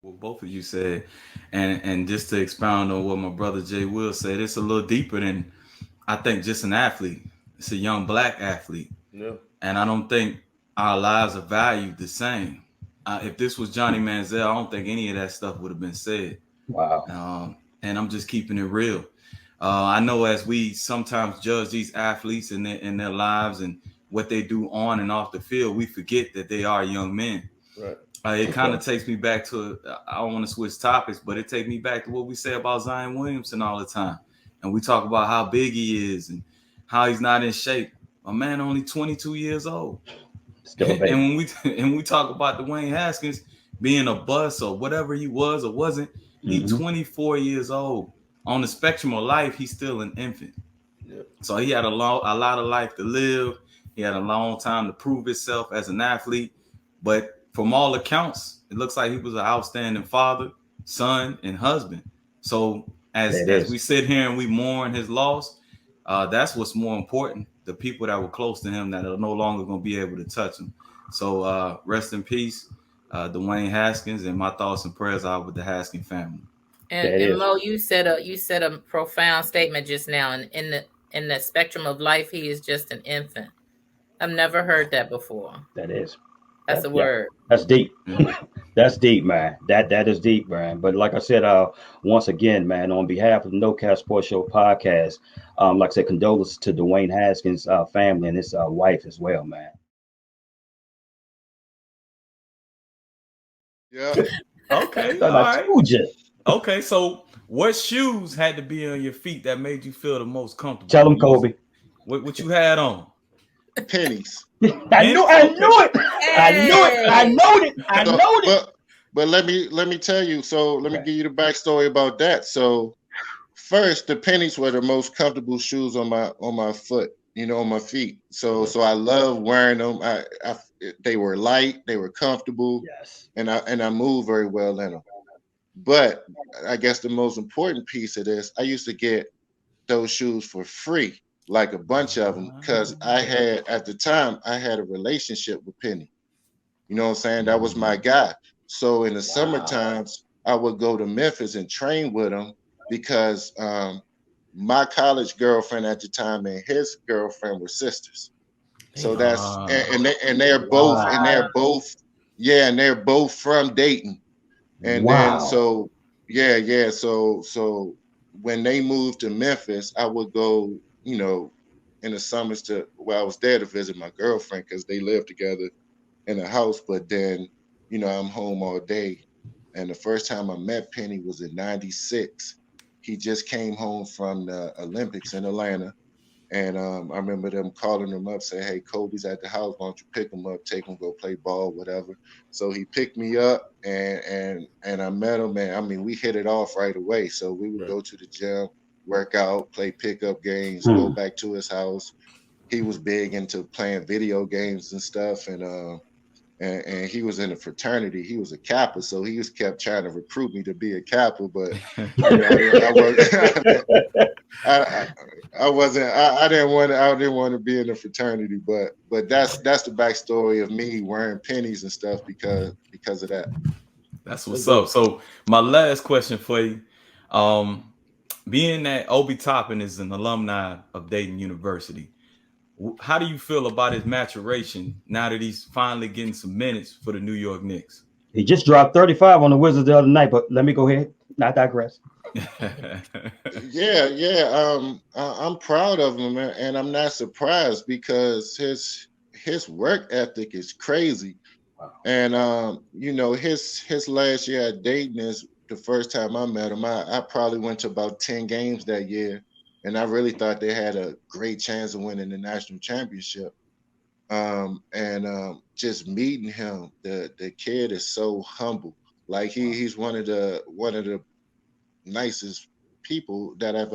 what both of you said, and just to expound on what my brother Jay Will said, it's a little deeper than I think just an athlete. It's a young black athlete, Yeah. and I don't think our lives are valued the same. If this was Johnny Manziel, I don't think any of that stuff would have been said. Wow. And I'm just keeping it real. I know as we sometimes judge these athletes and their lives and what they do on and off the field, we forget that they are young men. Right. It kind Okay. of takes me back to, I don't want to switch topics, but it takes me back to what we say about Zion Williamson all the time. And we talk about how big he is and how he's not in shape. A man only 22 years old. Still a And baby. when we talk about Dwayne Haskins being a bust or whatever he was or wasn't, he Hmm. 24 years old. On the spectrum of life, he's still an infant. Yeah. So he had a lot of life to live. He had a long time to prove himself as an athlete. But from all accounts, it looks like he was an outstanding father, son, and husband. So as It as we is. sit here and we mourn his loss, that's what's more important. The people that were close to him that are no longer going to be able to touch him. So rest in peace, Dwayne Haskins, and my thoughts and prayers are with the Haskins family. That And is. Mo, you said a profound statement just now. And in the spectrum of life, he is just an infant. I've never heard that before. That is. That's a Yeah. word. That's deep. Yeah. That's deep, man. That is deep, man. But like I said, once again, man, on behalf of the No Cap Sports Show podcast, like I said, condolences to Dwayne Haskins' family and his wife as well, man. Yeah. Okay, Thought all I right. told you. Okay, so what shoes had to be on your feet that made you feel the most comfortable Tell him, when you was Coby. what you had on? Pennies. Pennies? I Okay. knew it. I knew it. I Hey, know it. I So, know it. but let me tell you. So let me Okay. give you the backstory about that. So first, the pennies were the most comfortable shoes on my foot. On my feet. So I love wearing them. They were light. They were comfortable, Yes. and I move very well in them. But I guess the most important piece of this, I used to get those shoes for free, like a bunch of them, because I had at the time I had a relationship with Penny. You know what I'm saying? That was my guy. So in the summer Wow. times, I would go to Memphis and train with him because my college girlfriend at the time and his girlfriend were sisters. So that's Ah, and they're both and Wow. they're both yeah, and they're both from Dayton. And then Wow. so yeah. So when they moved to Memphis, I would go, in the summers to I was there to visit my girlfriend because they lived together in a house, but then, I'm home all day. And the first time I met Penny was in '96. He just came home from the Olympics in Atlanta. And I remember them calling him up, saying, "Hey, Kobe's at the house. Why don't you pick him up, take him, go play ball, whatever." So he picked me up, and I met him, and I mean, we hit it off right away. So we would Right. go to the gym, work out, play pickup games, go Hmm. back to his house. He was big into playing video games and stuff, and he was in a fraternity. He was a Kappa, so he was kept trying to recruit me to be a Kappa, but I didn't. I was. I, I wasn't. I didn't want. I didn't want to be in a fraternity, but that's the backstory of me wearing pennies and stuff because of that. that's That's what's up. dope. So my last question for you, um, being that Obi Toppin is an alumni of Dayton University, how do you feel about his maturation now that he's finally getting some minutes for the New York Knicks? He just dropped 35 on the Wizards the other night, but let me go ahead. Not digress. Yeah. I'm proud of him, and I'm not surprised because his work ethic is crazy. Wow. And his last year at Dayton is the first time I met him. I probably went to about 10 games that year, and I really thought they had a great chance of winning the national championship. And just meeting him, the kid is so humble. Like he's one of the nicest people that I've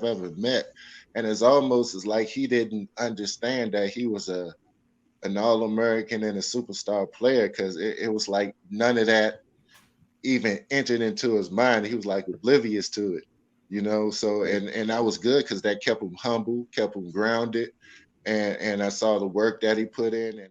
ever met. And it's almost as like he didn't understand that he was an all-American and a superstar player because it was like none of that even entered into his mind. He was like oblivious to it. So and that was good because that kept him humble, kept him grounded, and I saw the work that he put in. And